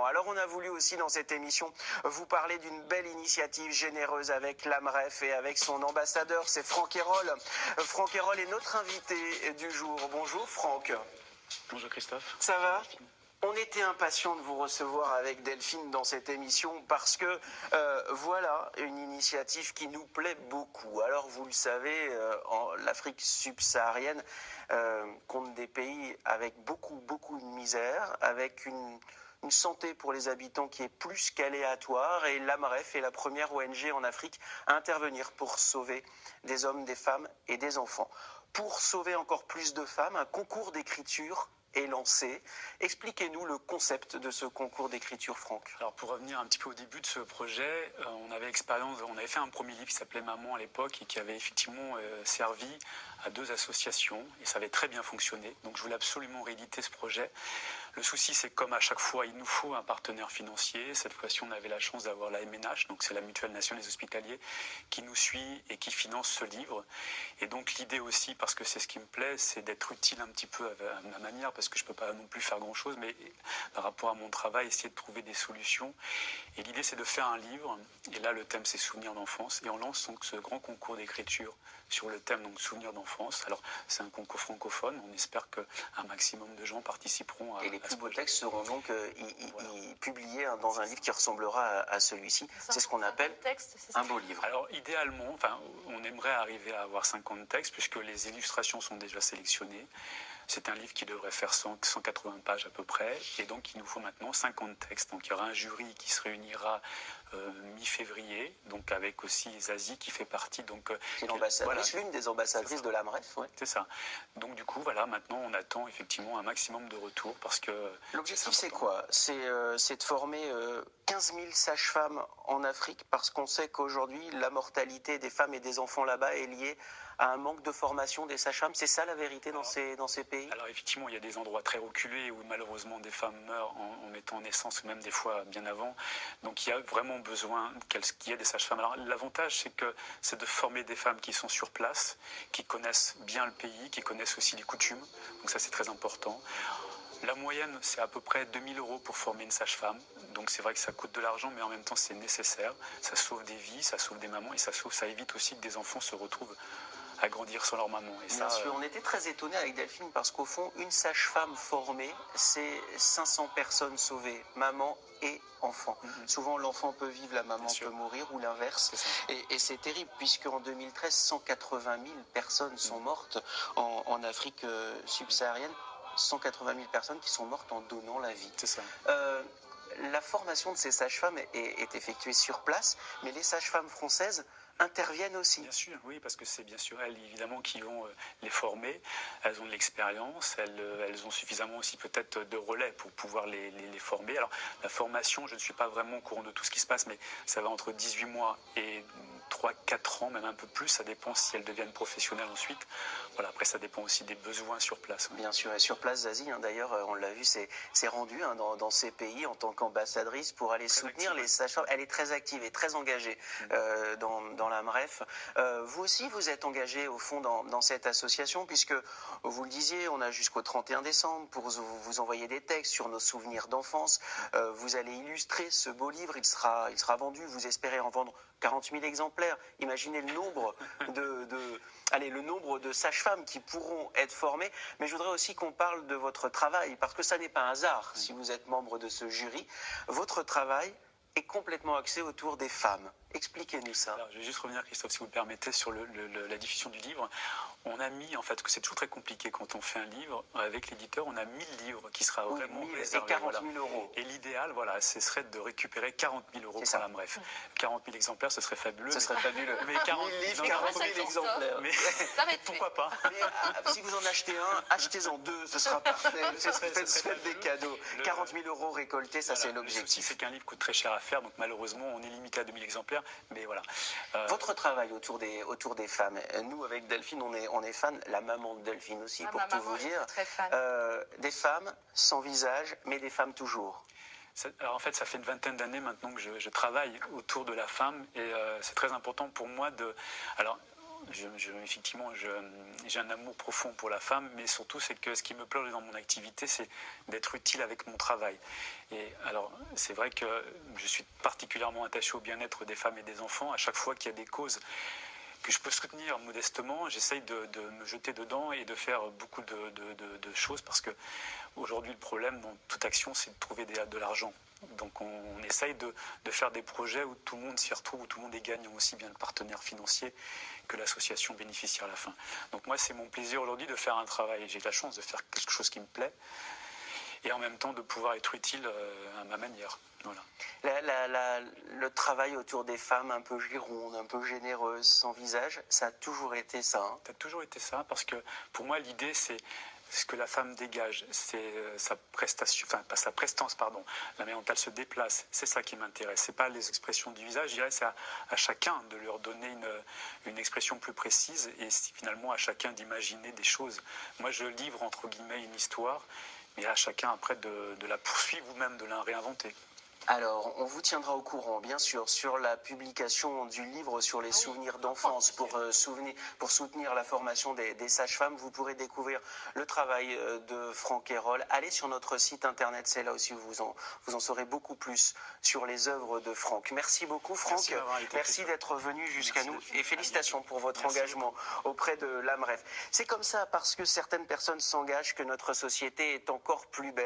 Exactement. Alors on a voulu aussi dans cette émission vous parler d'une belle initiative généreuse avec l'AMREF et avec son ambassadeur, c'est Franck Hérol. Franck Hérol est notre invité du jour. Bonjour Franck. Bonjour Christophe. Ça va ? On était impatients de vous recevoir avec Delphine dans cette émission parce que voilà une initiative qui nous plaît beaucoup. Alors vous le savez, l'Afrique subsaharienne compte des pays avec beaucoup de misère, avec une santé pour les habitants qui est plus qu'aléatoire, et l'AMREF est la première ONG en Afrique à intervenir pour sauver des hommes, des femmes et des enfants. Pour sauver encore plus de femmes, un concours d'écriture est lancé. Expliquez-nous le concept de ce concours d'écriture, Franck. Alors pour revenir un petit peu au début de ce projet, on avait fait un premier livre qui s'appelait Maman à l'époque et qui avait effectivement servi à 2 associations et ça avait très bien fonctionné. Donc je voulais absolument rééditer ce projet. Le souci, c'est que comme à chaque fois, il nous faut un partenaire financier. Cette fois-ci, on avait la chance d'avoir la MNH, donc c'est la Mutuelle Nationale des Hospitaliers, qui nous suit et qui finance ce livre. Et donc l'idée aussi, parce que c'est ce qui me plaît, c'est d'être utile un petit peu à ma manière, parce que je ne peux pas non plus faire grand-chose, mais par rapport à mon travail, essayer de trouver des solutions. Et l'idée, c'est de faire un livre. Et là, le thème, c'est Souvenirs d'enfance. Et on lance donc ce grand concours d'écriture sur le thème donc Souvenirs d'enfance. Alors, c'est un concours francophone. On espère qu'un maximum de gens participeront à Et les plus beaux textes seront donc publiés dans un livre qui ressemblera à celui-ci. C'est ce qu'on appelle un beau livre. Alors, idéalement, on aimerait arriver à avoir 50 textes, puisque les illustrations sont déjà sélectionnées. C'est un livre qui devrait faire 180 pages à peu près. Et donc, il nous faut maintenant 50 textes. Donc, il y aura un jury qui se réunira mi-février, donc avec aussi Zazie qui fait partie. C'est l'ambassadrice, l'une des ambassadrices de l'AMREF. Ouais. C'est ça. Donc, du coup, voilà, maintenant, on attend effectivement un maximum de retours parce que... L'objectif, c'est quoi ? C'est de former 15 000 sages-femmes en Afrique parce qu'on sait qu'aujourd'hui, la mortalité des femmes et des enfants là-bas est liée à un manque de formation des sages-femmes. C'est ça la vérité dans ces pays ? Alors effectivement, il y a des endroits très reculés où malheureusement des femmes meurent en mettant en naissance, même des fois bien avant. Donc il y a vraiment besoin qu'il y ait des sages-femmes. Alors l'avantage, c'est de former des femmes qui sont sur place, qui connaissent bien le pays, qui connaissent aussi les coutumes. Donc ça, c'est très important. La moyenne, c'est à peu près 2 000 € pour former une sage-femme. Donc c'est vrai que ça coûte de l'argent, mais en même temps, c'est nécessaire. Ça sauve des vies, ça sauve des mamans et ça évite aussi que des enfants se retrouvent à grandir sans leur maman. Et Bien sûr, on était très étonnés avec Delphine parce qu'au fond, une sage-femme formée, c'est 500 personnes sauvées, maman et enfant. Souvent, l'enfant peut vivre, la maman peut mourir ou l'inverse. Et c'est terrible puisque en 2013, 180 000 personnes sont mortes en Afrique subsaharienne. 180 000 personnes qui sont mortes en donnant la vie. C'est ça. La formation de ces sages-femmes est effectuée sur place, mais les sages-femmes françaises interviennent aussi. Bien sûr, oui, parce que c'est bien sûr elles, évidemment, qui vont les former. Elles ont de l'expérience, elles ont suffisamment aussi peut-être de relais pour pouvoir les former. Alors, la formation, je ne suis pas vraiment au courant de tout ce qui se passe, mais ça va entre 18 mois et 3-4 ans, même un peu plus. Ça dépend si elles deviennent professionnelles ensuite. Voilà, après, ça dépend aussi des besoins sur place. Bien sûr, et sur place, Zazie, d'ailleurs, on l'a vu, c'est rendu dans ces pays en tant qu'ambassadrice pour aller soutenir les sages-femmes. Elle est très active et très engagée dans l'AMREF. Vous aussi, vous êtes engagé au fond dans cette association, puisque vous le disiez, on a jusqu'au 31 décembre pour vous envoyer des textes sur nos souvenirs d'enfance. Vous allez illustrer ce beau livre, il sera vendu, vous espérez en vendre 40 000 exemplaires. Imaginez le nombre le nombre de sages-femmes qui pourront être formées. Mais je voudrais aussi qu'on parle de votre travail, parce que ça n'est pas un hasard si vous êtes membre de ce jury. Votre travail est complètement axé autour des femmes. Expliquez-nous ça. Alors, je vais juste revenir, Christophe, si vous le permettez, sur la diffusion du livre. On a mis, en fait, que c'est toujours très compliqué quand on fait un livre. Avec l'éditeur, on a 1000 livres qui sera vraiment réservé. Et 40 000 €. Et l'idéal, voilà, ce serait de récupérer 40 000 € pour l'AMREF. 40 000 exemplaires, ce serait fabuleux. Ce serait fabuleux. Mais 40 000 livres, 40 000 exemplaires. Mais pourquoi pas? Mais si vous en achetez un, achetez-en 2, ce sera parfait. Faites des cadeaux. 40 000 € récoltés, ça c'est l'objectif. Le souci, c'est qu'un livre coûte très cher à faire, donc malheureusement, on est limité à 2000 exemplaires. Mais voilà. Votre travail autour des femmes, nous avec Delphine, on est fans, la maman de Delphine aussi, pour tout vous dire. Très fan. Des femmes sans visage, mais des femmes toujours. Alors en fait, ça fait une vingtaine d'années maintenant que je travaille autour de la femme et c'est très important pour moi Alors, Effectivement, j'ai un amour profond pour la femme, mais surtout, c'est que ce qui me plaît dans mon activité, c'est d'être utile avec mon travail. Et alors, c'est vrai que je suis particulièrement attaché au bien-être des femmes et des enfants. À chaque fois qu'il y a des causes que je peux soutenir modestement, j'essaye de me jeter dedans et de faire beaucoup de choses, parce que aujourd'hui, le problème dans toute action, c'est de trouver de l'argent. Donc on essaye de faire des projets où tout le monde s'y retrouve, où tout le monde est gagnant, aussi bien le partenaire financier que l'association bénéficiaire à la fin. Donc moi, c'est mon plaisir aujourd'hui de faire un travail. J'ai la chance de faire quelque chose qui me plaît et en même temps de pouvoir être utile à ma manière. Voilà. Le travail autour des femmes un peu girondes, un peu généreuses, sans visage, ça a toujours été ça. Hein. Ça a toujours été ça, parce que pour moi, l'idée, c'est ce que la femme dégage, c'est sa prestation, enfin pas sa prestance, pardon, la manière dont elle se déplace, c'est ça qui m'intéresse. C'est pas les expressions du visage, je dirais c'est à chacun de leur donner une expression plus précise et finalement à chacun d'imaginer des choses. Moi je livre entre guillemets une histoire, mais à chacun après de la poursuivre ou même de la réinventer. Alors, on vous tiendra au courant, bien sûr, sur la publication du livre sur les souvenirs d'enfance pour soutenir la formation des sages-femmes. Vous pourrez découvrir le travail de Franck Eyrolle. Allez sur notre site internet, c'est là aussi où vous en saurez beaucoup plus sur les œuvres de Franck. Merci beaucoup, Franck. Merci d'être venu jusqu'à nous et félicitations pour votre engagement auprès de l'AMREF. C'est comme ça, parce que certaines personnes s'engagent, que notre société est encore plus belle.